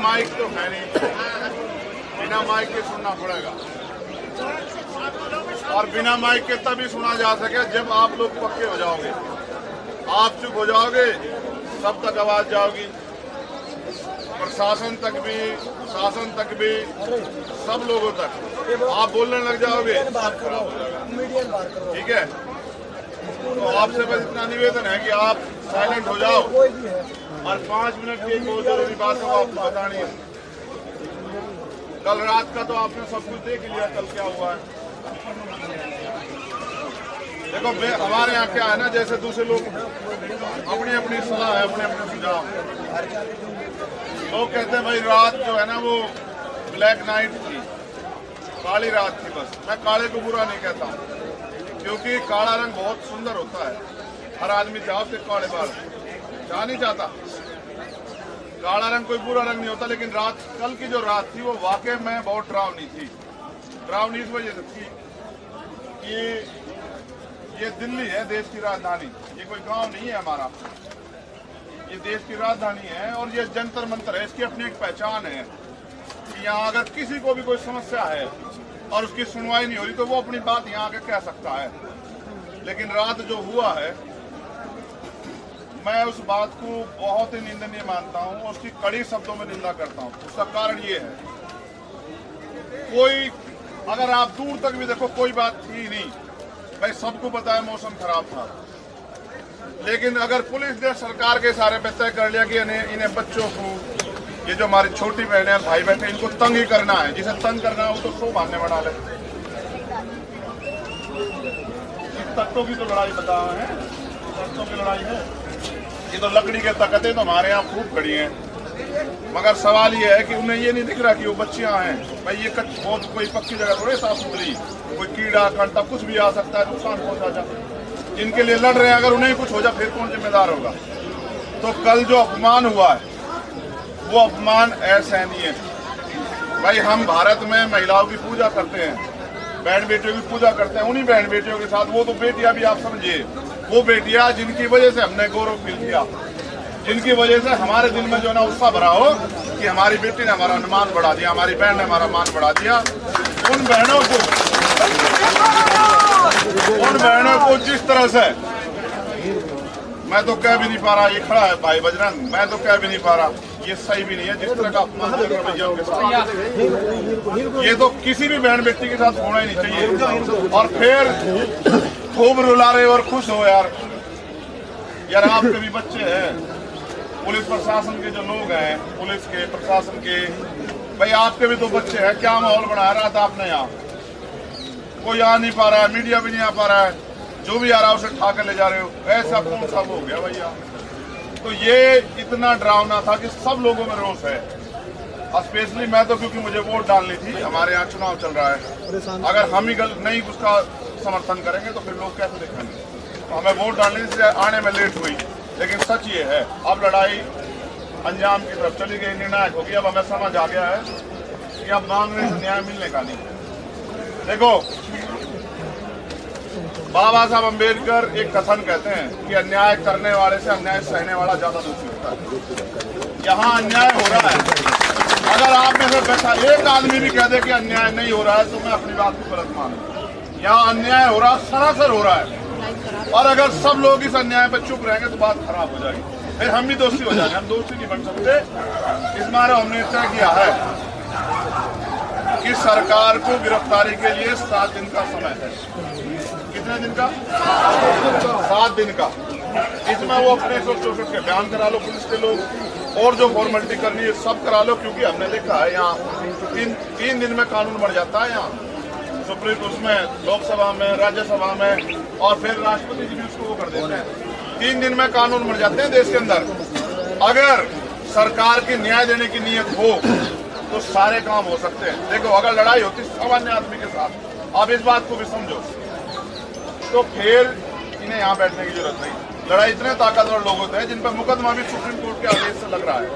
Mic तो है नहीं, बिना माइक के सुनना पड़ेगा। और बिना माइक के तभी सुना जा सके जब आप लोग पक्के हो जाओगे। आप चुप हो जाओगे, सब तक आवाज जाओगी, प्रशासन तक भी, शासन तक भी, सब लोगों तक। आप बोलने लग जाओगे, सब खराब हो जाएगा। ठीक है, तो आपसे बस इतना निवेदन है कि आप साइलेंट हो जाओ और 5 मिनट की एक बहुत जरूरी बात है आपको बतानी है। कल रात का तो आपने सब कुछ देख लिया, कल क्या हुआ है। देखो हमारे यहाँ क्या है ना, जैसे दूसरे लोग अपनी अपनी सलाह है, अपने अपने सुझाव। लोग कहते हैं भाई रात जो है ना वो ब्लैक नाइट थी, काली रात थी। बस मैं काले को बुरा नहीं कहता हूँ, क्योंकि काला रंग बहुत सुंदर होता है। हर आदमी चाहो कि काले बाल चाह नहीं चाहता। काला रंग कोई बुरा रंग नहीं होता, लेकिन रात, कल की जो रात थी वो वाकई में बहुत डरावनी थी। डरावनी इस वजह से थी कि ये दिल्ली है, देश की राजधानी। ये कोई गांव नहीं है हमारा, ये देश की राजधानी है और ये जंतर मंतर है। इसकी अपनी एक पहचान है कि यहाँ अगर किसी को भी कोई समस्या है और उसकी सुनवाई नहीं हो रही तो वो अपनी बात यहाँ आके कह सकता है। लेकिन रात जो हुआ है, मैं उस बात को बहुत ही निंदनीय मानता हूँ और उसकी कड़ी शब्दों में निंदा करता हूँ। उसका कारण ये है, कोई अगर आप दूर तक भी देखो कोई बात थी नहीं भाई, सबको पता है मौसम खराब था। लेकिन अगर पुलिस ने सरकार के इशारे पे तय कर लिया कि इन्हें बच्चों को, ये जो हमारी छोटी बहनें और भाई बहन, इनको तंग ही करना है, जिसे तंग करना है वो तो 100 बहाने बना ले। तख्तों की तो लड़ाई बता है, तख्तों की लड़ाई है, ये तो लकड़ी के तख्ते तो हमारे यहाँ खूब खड़ी हैं। मगर सवाल ये है कि उन्हें ये नहीं दिख रहा कि वो बच्चियां हैं। भाई ये बहुत कोई पक्की जगह थोड़ी साफ सुथरी, कोई कीड़ा कांटा कुछ भी आ सकता है, नुकसान पहुंचा जा। जिनके लिए लड़ रहे हैं अगर उन्हें कुछ हो जाए फिर कौन जिम्मेदार होगा। तो कल जो अपमान हुआ है वो अपमान असहनीय है। भाई हम भारत में महिलाओं की पूजा करते हैं, बहन बेटियों की पूजा करते हैं। उन्हीं बहन बेटियों के साथ वो तो बेटियां भी आप समझिए, वो बेटियां जिनकी वजह से हमने गौरव फील किया, जिनकी वजह से हमारे दिल में जो है ना उत्साह भरा हो कि हमारी बेटी ने हमारा मान बढ़ा दिया, हमारी बहन ने हमारा मान बढ़ा दिया। उन बहनों को जिस तरह से मैं तो कह भी नहीं पा रहा, ये खड़ा है भाई बजरंग, मैं तो कह भी नहीं पा रहा, ये सही भी नहीं है जिस तरह का अपमान रवैयों के साथ। ये तो किसी भी बहन बेटी के साथ होना ही नहीं चाहिए। और फिर खूब रुला रहे और खुश हो यार आपके भी बच्चे हैं, पुलिस प्रशासन के जो लोग हैं, पुलिस के प्रशासन के, भाई आपके भी तो बच्चे हैं। क्या माहौल बनाया रहा था आपने यहाँ? कोई आ नहीं पा रहा है, मीडिया भी नहीं आ पा रहा है, जो भी आ रहा है उसे उठा कर ले जा रहे हो। ऐसा कौन सा हो गया भैया? तो ये इतना डरावना था कि सब लोगों में रोष है। स्पेशली मैं तो, क्योंकि मुझे वोट डालनी थी, हमारे यहाँ चुनाव चल रहा है। अगर हम ही नहीं उसका समर्थन करेंगे तो फिर लोग कैसे देखेंगे? तो हमें वोट डालने से आने में लेट हुई, लेकिन सच ये है अब लड़ाई अंजाम की तरफ चली गई, निर्णायक होगी। अब हमें समझ आ गया है कि अब मांगने से न्याय मिलने का नहीं। देखो बाबा साहब अम्बेडकर एक कथन कहते हैं कि अन्याय करने वाले से अन्याय सहने वाला ज्यादा दोषी होता है। यहाँ अन्याय हो रहा है, अगर आप में से बैठा एक आदमी भी कह दे कि अन्याय नहीं हो रहा है तो मैं अपनी बात को गलत मानूं। यहाँ अन्याय हो रहा, सरासर हो रहा है। और अगर सब लोग इस अन्याय पर चुप रहेंगे तो बात खराब हो जाएगी, फिर हम भी दोषी हो जाएंगे। हम दोषी नहीं बन सकते। इस बार हमने तय किया है कि सरकार को गिरफ्तारी के लिए 7 दिन का समय है। कितने दिन का? 7 दिन का। इसमें वो अपने 164 के बयान करा लो पुलिस के लोग, और जो फॉर्मेलिटी करनी है सब करा लो, क्योंकि हमने देखा है यहाँ 3 दिन में कानून बन जाता है। यहाँ सुप्रीम उसमें लोकसभा में, राज्यसभा में, और फिर राष्ट्रपति जी भी उसको वो कर देते हैं। 3 दिन में कानून बन जाते हैं देश के अंदर। अगर सरकार की न्याय देने की नीयत हो तो सारे काम हो सकते हैं। देखो अगर लड़ाई होती सामान्य आदमी के साथ, आप इस बात को भी समझो, तो फिर इन्हें यहाँ बैठने की जरूरत नहीं। लड़ाई इतने ताकतवर लोग होते हैं जिन पर मुकदमा भी सुप्रीम कोर्ट के आदेश से लग रहा है,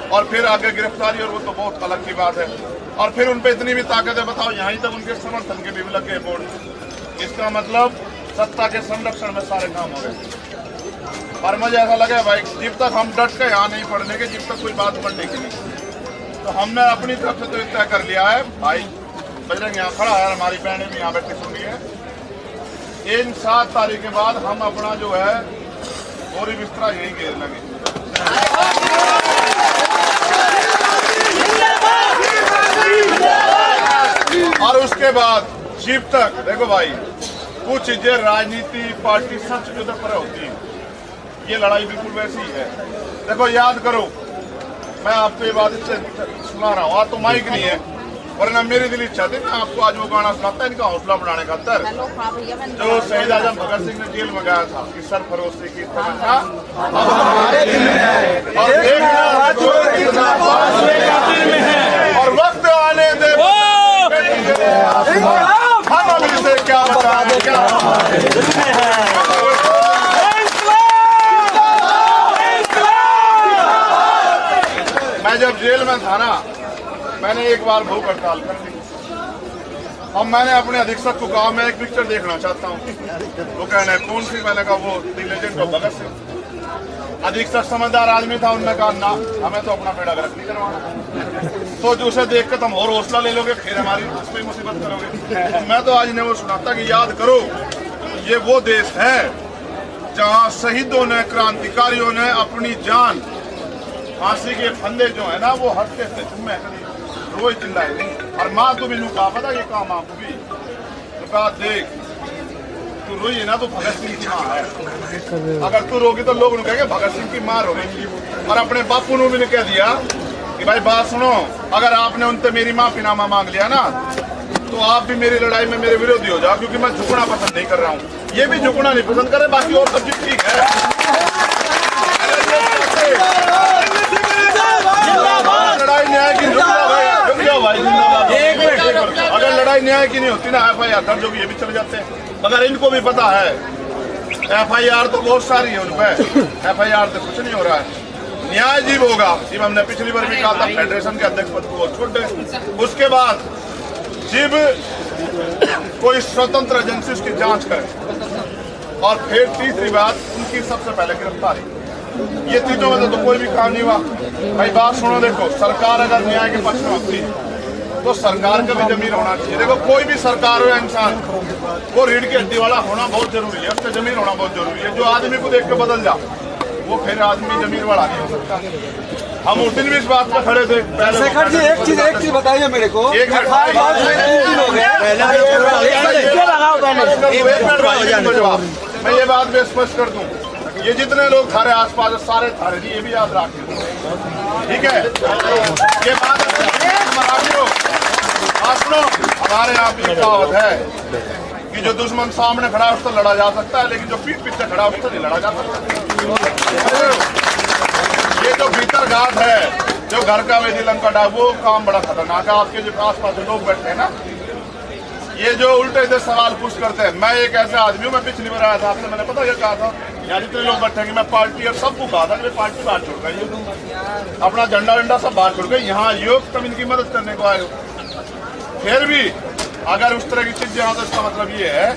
और फिर आगे गिरफ्तारी, और वो तो बहुत अलग की बात है। और फिर उन पर इतनी भी ताकत है, बताओ यहाँ तक उनके समर्थन के भी लगे बोर्ड। इसका मतलब सत्ता के संरक्षण में सारे काम हो गए। पर मुझे ऐसा लगा भाई, जब तक हम डट के यहाँ नहीं पढ़ने के, जब तक कोई बात बढ़ने की नहीं। तो हमने अपनी तरफ से तो तय कर लिया है, भाई बजरंग यहाँ खड़ा है, हमारी बहनें भी यहाँ बैठी सुन रही है, इन 7 तारीख के बाद हम अपना जो है बोरी बिस्तरा यही घेर लेंगे। और उसके बाद जीप तक देखो भाई, कुछ चीजें राजनीति पार्टी सच जो पर होती है, ये लड़ाई बिल्कुल वैसी ही है। देखो याद करो, मैं आपको ये बात इससे सुना रहा हूँ, आज तो माइक नहीं है, वरना मेरी दिल इच्छा थी मैं आपको आज वो गाना सुनाता है इनका हौसला बढ़ाने खातर, जो शहीद आजम भगत सिंह ने जेल में गया था कि सरफरोशी की तमन्ना और वक्त आने दे हम अभी से क्या बता दें, क्या मैं जब जेल में था ना, मैंने एक बार भूख हड़ताल कर दी। अब मैंने अपने अधीक्षक को कहा मैं एक पिक्चर देखना चाहता हूँ। वो कहना है कौन सी? मैंने कहा वो the legend of Bhagat Singh. अधीक्षक समझदार आदमी था, उन्होंने कहा ना, हमें तो अपना बेड़ा गर्क नहीं करवाना। तो जो उसे देख कर तुम और हौसला ले लोगे, फिर हमारी उस पर मुसीबत करोगे। मैं तो आज इन्हें वो सुनाता कि याद करो, ये वो देश है जहाँ शहीदों ने, क्रांतिकारियों ने अपनी जान, फांसी के फंदे जो है ना वो हटके से चुम्मे रोज चिल्लाए नहीं। और माँ को भी कहा पता ये काम आपको भी कहा, देख तू रोई ना तो भगत सिंह की माँ है, अगर तू रोगी तो लोग कहेंगे भगत सिंह की माँ रोगी। और अपने बापू ने भी कह दिया कि भाई बात सुनो, अगर आपने उनसे मेरी माफीनामा मांग लिया ना तो आप भी मेरी लड़ाई में मेरे विरोधी हो जाओ, क्योंकि मैं झुकना पसंद नहीं कर रहा हूँ। ये भी झुकना नहीं पसंद करे, बाकी और सब चीज ठीक है। लड़ाई न्याय की, रुक जाओ भाई, अगर लड़ाई न्याय की नहीं होती ना, FIR दर्ज होगी, ये भी चले जाते हैं। मगर इनको भी पता है FIR तो बहुत सारी है, उन पर FIR से कुछ नहीं हो रहा है। न्याय जीव होगा, जीव हमने पिछली बार भी कहा था, फेडरेशन के अध्यक्ष पद को छूट दे। उसके बाद जीव कोई स्वतंत्र एजेंसी उसकी जांच करे, और फिर तीसरी बात उनकी सबसे पहले गिरफ्तारी। ये तीनों में तो कोई भी काम नहीं हुआ। भाई बात सुनो, देखो सरकार अगर न्याय के पक्ष में होती तो सरकार का भी जमीन होना चाहिए। देखो कोई भी सरकार हो या इंसान, वो रीढ़ की हड्डी वाला होना बहुत जरूरी है, उसका जमीन होना बहुत जरूरी है। जो आदमी को देख के बदल जा, वो फिर आदमी जमीन वाला नहीं हो सकता। हम उस दिन भी इस बात पर खड़े थे। शेखर जी एक चीज बताइए मेरे को, एक मिनट मैं ये बात भी स्पष्ट कर दूं, ये जितने लोग थारे आसपास सारे थारे जी, ये भी याद रखें, ठीक है? ये बात सुनो, हमारे यहाँ भी कहावत है कि जो दुश्मन सामने खड़ा है उससे लड़ा जा सकता है, लेकिन जो पीठ पीछे खड़ा है उससे नहीं लड़ा जा सकता। ये जो भीतर घाट है, जो घर का वेदिलंग का डाक, वो काम बड़ा खतरनाक है। आपके जो आसपास जो लोग बैठे हैं ना, ये जो उल्टे से सवाल पूछ करते हैं। मैं एक ऐसा आदमी हूँ, मैं पिछली बार आया था आपसे, मैंने पता क्या कहा था, यहाँ जितने लोग बैठेंगे मैं पार्टी और सबको कहा था कि पार्टी बाहर छोड़ गई, अपना झंडा वंडा सब बाहर छोड़ गई, यहाँ योग तुम इनकी मदद करने को आए हो। फिर भी अगर उस तरह की चीजें हो तो इसका मतलब ये है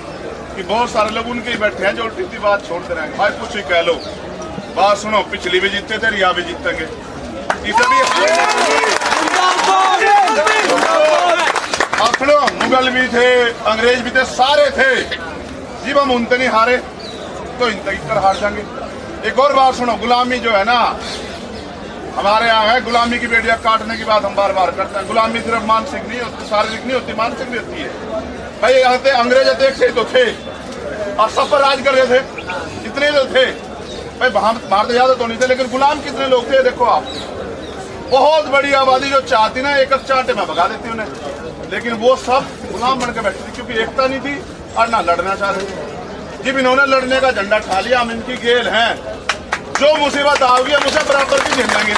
कि बहुत सारे लोग उनके ही बैठे हैं जो उल्टी सी बात छोड़ते रहेंगे। भाई कुछ ही कह लो, बात सुनो, पिछली भी जीतते थे, यहाँ भी जीतेंगे। मुगल भी थे, अंग्रेज भी थे, सारे थे। जब हम उनसे नहीं हारे तो इनसे कर हार जाएंगे। एक और बात सुनो, गुलामी जो है ना, हमारे यहाँ है गुलामी की बेड़ियां काटने की बात हम बार बार करते हैं। गुलामी सिर्फ मानसिक नहीं होती, शारीरिक नहीं होती, मानसिक भी होती है। भाई यहाँ थे अंग्रेज अध्यक्ष तो थे और सब पर राज कर रहे थे, इतने तो थे। भाई भारत ज्यादा तो नहीं थे, लेकिन गुलाम कितने लोग थे देखो आप। बहुत बड़ी आबादी जो चाहती ना एक चाटे में भगा देती उन्हें, लेकिन वो सब गुलाम बन के बैठे थे, क्योंकि एकता नहीं थी और ना लड़ना चाह रहे थे। जब इन्होंने लड़ने का झंडा ठा लिया, हम इनकी गेल हैं, जो मुसीबत आओगी हम उसे बराबर की झेलेंगे।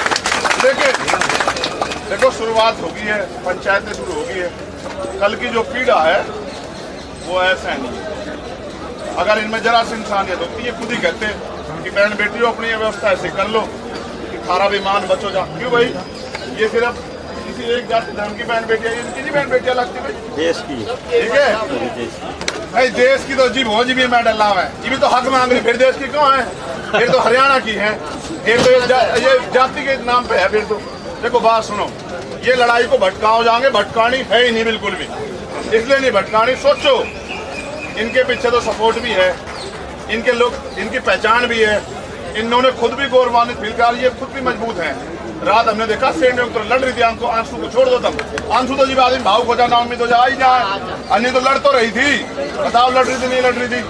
देखो शुरुआत हो गई है, पंचायतें शुरू हो गई है। कल की जो पीड़ा है वो ऐसा नहीं है। अगर इनमें जरा सी इंसानियत होती है, खुद ही कहते कि बहन बेटियों अपनी व्यवस्था ऐसे कर लो कि खारा बेईमान बचो जा। क्यों भाई, ये सिर्फ किसी एक जाति धर्म की बहन बेटियां, इनकी नहीं बहन बेटियां लगती भाई, देश की, ठीक है भाई। देश की तो जी हो जी भी मेडल लाव है, ये भी तो हक मांग रही, फिर देश की क्यों है? फिर तो हरियाणा की है, फिर तो ये जाति के नाम पे है। फिर तो देखो बात सुनो, ये लड़ाई को भटकाओ जाएंगे, भटकानी है ही नहीं बिल्कुल भी, इसलिए नहीं भटकानी। सोचो, इनके पीछे तो सपोर्ट भी है, इनके लोग, इनकी पहचान भी है, इन्होंने खुद भी गौरवान्वित फील किया, ये खुद भी मजबूत हैं। रात हमने देखा सेंड तो लड़ रही थी, आंसू आंसू को छोड़ दो तुम, आंसू तो जीव आदमी भावुक हो जाना, उम्मीद हो जा ही जाए, अन्य तो लड़ तो रही थी, बताओ लड़ रही थी नहीं लड़ रही थी।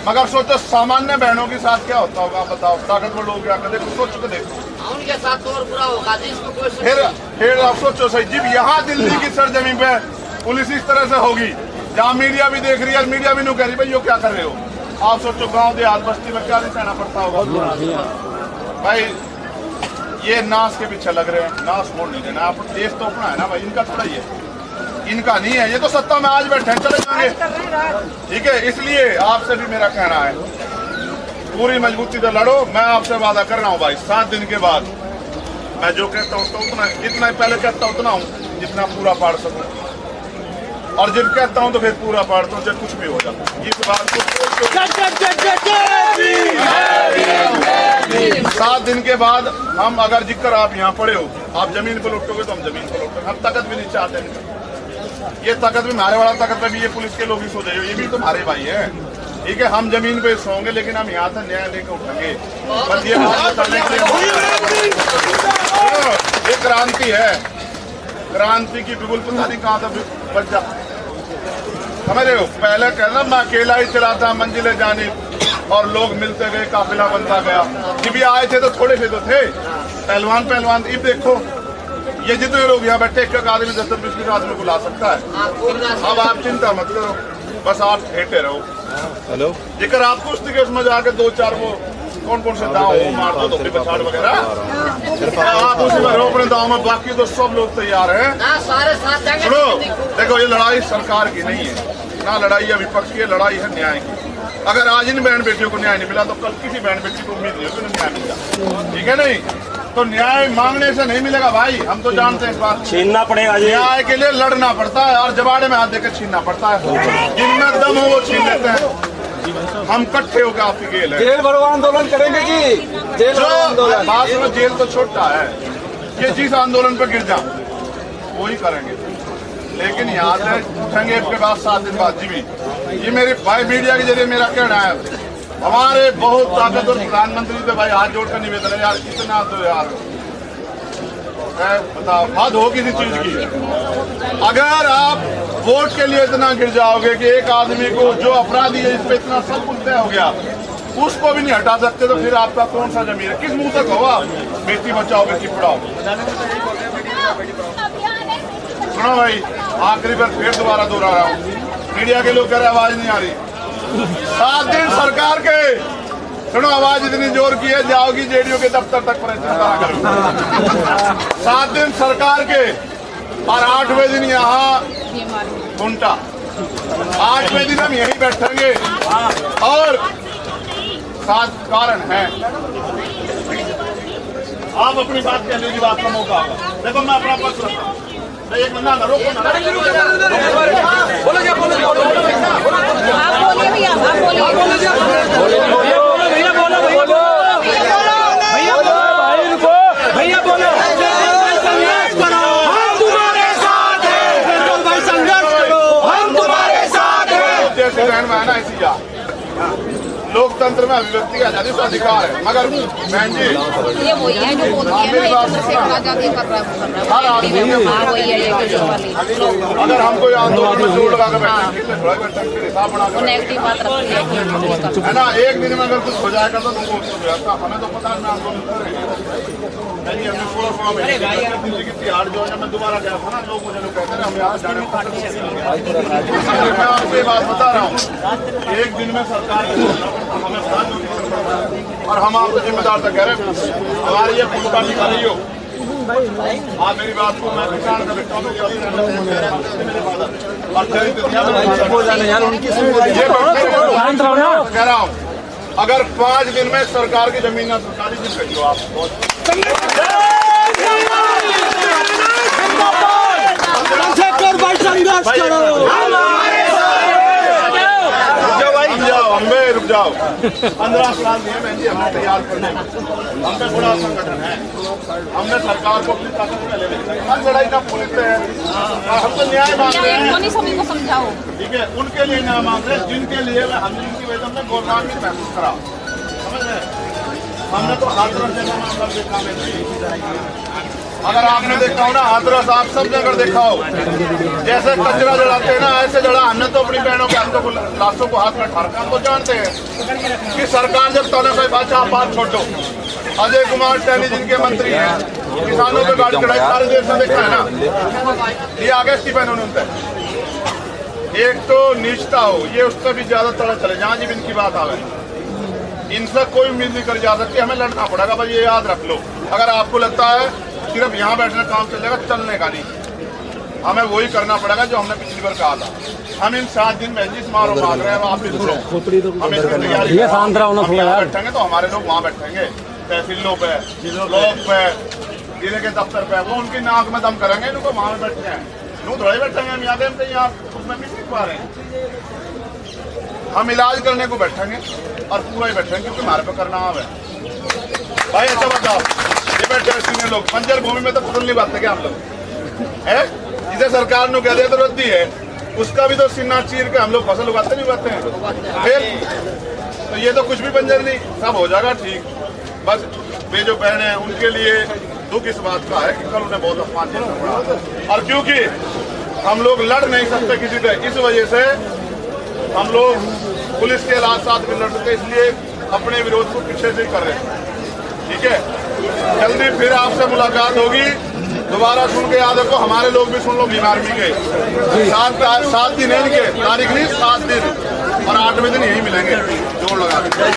मगर सोचो सामान्य बहनों के साथ क्या होता होगा, बताओ ताकतवर लोग क्या करते, सोच के देखो उनके साथ तो और बुरा होगा जिसको कोई फिर आप सोचो सही, जब यहाँ दिल्ली की सरजमीन पे पुलिस इस तरह से होगी, जहाँ मीडिया भी देख रही है, मीडिया भी नहीं कह रही भाई यो क्या कर रहे हो, आप सोचो गांव देहात बस्ती में क्या नहीं सहना पड़ता होगा। भाई ये नाश के पीछे लग रहे हैं, नाश मोड़ नहीं देना, आप देश तो अपना है ना भाई, इनका थोड़ा ही है, इनका नहीं है, ये तो सत्ता में आज बैठे हैं, चले जाएंगे, ठीक है। इसलिए आपसे भी मेरा कहना है, पूरी मजबूती से लड़ो। मैं आपसे वादा कर रहा हूँ भाई, 7 दिन के बाद मैं जो कहता हूँ उतना, जितना पहले कहता हूँ उतना हूँ, जितना पूरा पाड़ सकूँ, और जब कहता हूँ तो फिर पूरा पाड़ता हूँ, जब कुछ भी हो जाता। इस बात को 7 दिन के बाद हम, अगर जिक्र आप यहाँ पड़े हो, आप जमीन पर लुटोगे तो हम जमीन पर लुटोगे, हम ताकत भी नहीं चाहते। ये ताकत भी मारे वाला ताकत में भी ये पुलिस के लोग ही सो जाइए, ये भी तो हमारे भाई है, ठीक है। हम जमीन पे सोएंगे, लेकिन हम यहाँ से न्याय लेकर उठेंगे। बस ये बात बताने के लिए ये क्रांति है, क्रांति की बिगुल पता नहीं कहाँ से बच जा, समझ रहे हो। पहले कहना मैं अकेला ही चलाता मंजिलें जानी, और लोग मिलते गए, काफिला बनता गया। जब भी आए थे तो थोड़े से तो थे पहलवान पहलवान, अब देखो ये जितने लोग यहाँ बैठे, एक आदमी 10-20 आदमी को ला सकता है। अब आप चिंता मत करो, बस आप हेटे रहो। हेलो, जेकर आप कुश्ती के उसमें जाके 2-4 वो कौन से दाव वो मार दो, धोखे पछाड़ वगैरह, आप उसी में रहो अपने दाव में, बाकी तो सब लोग तैयार हैं। सारे साथ जाएंगे। सुनो देखो, ये लड़ाई सरकार की नहीं है ना, लड़ाई है विपक्ष की, लड़ाई है न्याय की। अगर आज इन बहन बेटियों को न्याय नहीं मिला तो कल किसी बहन बेटी को उम्मीद नहीं होगी न्याय मिलेगा, ठीक है नहीं। तो न्याय मांगने से नहीं मिलेगा भाई, हम तो जानते हैं इस बात, छीनना पड़ेगा। न्याय के लिए लड़ना पड़ता है, और जबाड़े में हाथ देकर छीनना पड़ता है, जिनमें दम हो वो छीन लेते हैं। हम इकट्ठे होकर आपकी गेल है, जेल भरो आंदोलन करेंगे जी, जेल भरो आंदोलन। बात में जेल तो छोटा है, ये जिस आंदोलन पर गिर जाओ वही करेंगे, लेकिन यहाँ से उठेंगे इसके बाद 7 दिन बाद। जी भी ये मेरे भाई मीडिया के जरिए मेरा कहना है, हमारे बहुत ताकतवर प्रधानमंत्री से भाई हाथ जोड़कर निवेदन है यार, कितना तो यार बताओ, हद हो किसी चीज की। अगर आप वोट के लिए इतना गिर जाओगे कि एक आदमी को जो अपराधी है इस पे इतना सब कुछ तय हो गया, उसको भी नहीं हटा सकते, तो फिर आपका कौन सा जमीन है, किस मुंह तक हो आप बेटी बचाओ बेटी पढ़ाओ। सुनो भाई, आखिरी बार फिर दोबारा दोहरा रहा हूँ, मीडिया के लोग कह रहे आवाज नहीं आ रही। 7 दिन सरकार के, सुनो आवाज इतनी जोर की है, जाओगी जेडीयू के दफ्तर तक परेशान। 7 दिन सरकार के, और 8वें दिन यहाँ घंटा, 8वें दिन हम यहीं बैठेंगे, और 7 कारण है। आप अपनी बात कह लीजिए, बात का मौका होगा। देखो मैं अपना पक्ष रखता हूँ, एक मिनट ना रोको ना, बोलो क्या बोलो, आप बोलिए भैया, आप बोलिए। भैया बोलो, भैया बोलो, संघर्ष करो, हम तुम्हारे साथ हैं, भाई संघर्ष करो, हम तुम्हारे साथ हैं। जैसे बहन में है ना ऐसी जा, लोकतंत्र में अभिव्यक्ति का आजादी का अधिकार है, मगर बहन जी ये वही है जो बोलती है ना, एक तरह से आजादी कर रहा है, हाँ वही है ये जो वाली अगर हम कोई आंदोलन में जोर लगा कर बैठे, हिसाब बना कर नेगेटिव बात रखती है ना, एक दिन में अगर कुछ हो जाएगा तो तुमको हमें तो पता है आंदोलन कर रहे हैं। नहीं हमने 16 महीने की तिहाड़ जो है, मैं दोबारा गया था ना, लोग मुझे लोग कहते हैं हम यहाँ जाने, मैं आपको ये बात बता रहा हूँ, एक दिन में सरकार हमें और हम आपको जिम्मेदार तक कह रहे हैं, हमारी ये भूमिका निकाल रही हो। आप मेरी बात को, मैं किसान का बेटा हूँ, कह रहा हूँ, अगर 5 दिन में सरकार की जमीन ना सरकारी जिस कहिए आप संघर्ष करो, रुक जाओ, 15 साल दिए बहन जी हमें तैयार करने में। हम पे बड़ा संगठन है, हमने सरकार को अपनी ताकत में ले लिया। हर लड़ाई का पूछते हैं, हम तो न्याय मांगते हैं, सभी को समझाओ। ठीक है, उनके लिए न्याय मांग रहे हैं जिनके लिए हम जिनकी वजह से गौरवान्वित महसूस करा। समझ रहे? हमने तो हाथरस जगह मतलब देखा नहीं। अगर आपने देखा हो ना हाथरस, आप सब जगह देखा हो, जैसे कचरा जलाते हैं ना ऐसे जला। हमने तो अपनी बहनों के हाथों को लाशों को हाथ में ठारका। हम तो जानते हैं कि सरकार जब तौने कोई बात बात छोड़ दो। अजय कुमार टहनी जिनके मंत्री हैं, किसानों पे गाड़ी चढ़ाई सारे देश में देखा है ना, ये आगे की बहनों ने उनसे एक तो निष्ठा हो, ये उससे भी ज्यादा तरह चले जहाँ जीव इनकी बात आवे। इनसे कोई उम्मीद नहीं करी जा सकती, हमें लड़ना पड़ेगा। भाई ये याद रख लो, अगर आपको लगता है सिर्फ यहाँ बैठने काम चलेगा, चलने का नहीं, हमें वही करना पड़ेगा जो हमने पिछली बार कहा था। हम इन 7 दिन में जिस मारो मांग रहे हैं आप भी सुनो, हम इसकी तैयारी बैठेंगे तो हमारे लोग वहाँ बैठेंगे, तहसीलों पे, ब्लॉक पे, जिले के दफ्तर पे, वो उनकी नाक में दम करेंगे, इनको वहाँ बैठते हैं, यूँ थोड़े बैठेंगे। हम यहाँ हम यहाँ उसमें भी नहीं पा रहे हैं, हम इलाज करने को बैठेंगे और पूरा ही बैठेंगे क्योंकि हमारे पे करना है भाई। ऐसा बताओ, ये बैठे सीनियर लोग बंजर भूमि में तो फसल नहीं बांटते क्या हम लोग है? जिसे सरकार ने कह दिया तो रद्दी है, उसका भी तो सीना चीर के हम लोग फसल उगाते नहीं उगाते हैं फिर? तो ये तो कुछ भी बंजर नहीं, सब हो जाएगा ठीक। बस वे जो बहन है उनके लिए दुख इस बात का है कि कल उन्हें बहुत अपमान झेलना पड़ा, और क्योंकि हम लोग लड़ नहीं सकते किसी से, इस वजह से हम लोग पुलिस के साथ भी लड़ सकते, इसलिए अपने विरोध को पीछे से कर रहे हैं। ठीक है, जल्दी फिर आपसे मुलाकात होगी, दोबारा सुन के याद रखो, हमारे लोग भी सुन लो बीमार भी गए। 7 दिन इनके तारीख नहीं, 7 दिन और 8वें दिन यही मिलेंगे, जोड़ लगा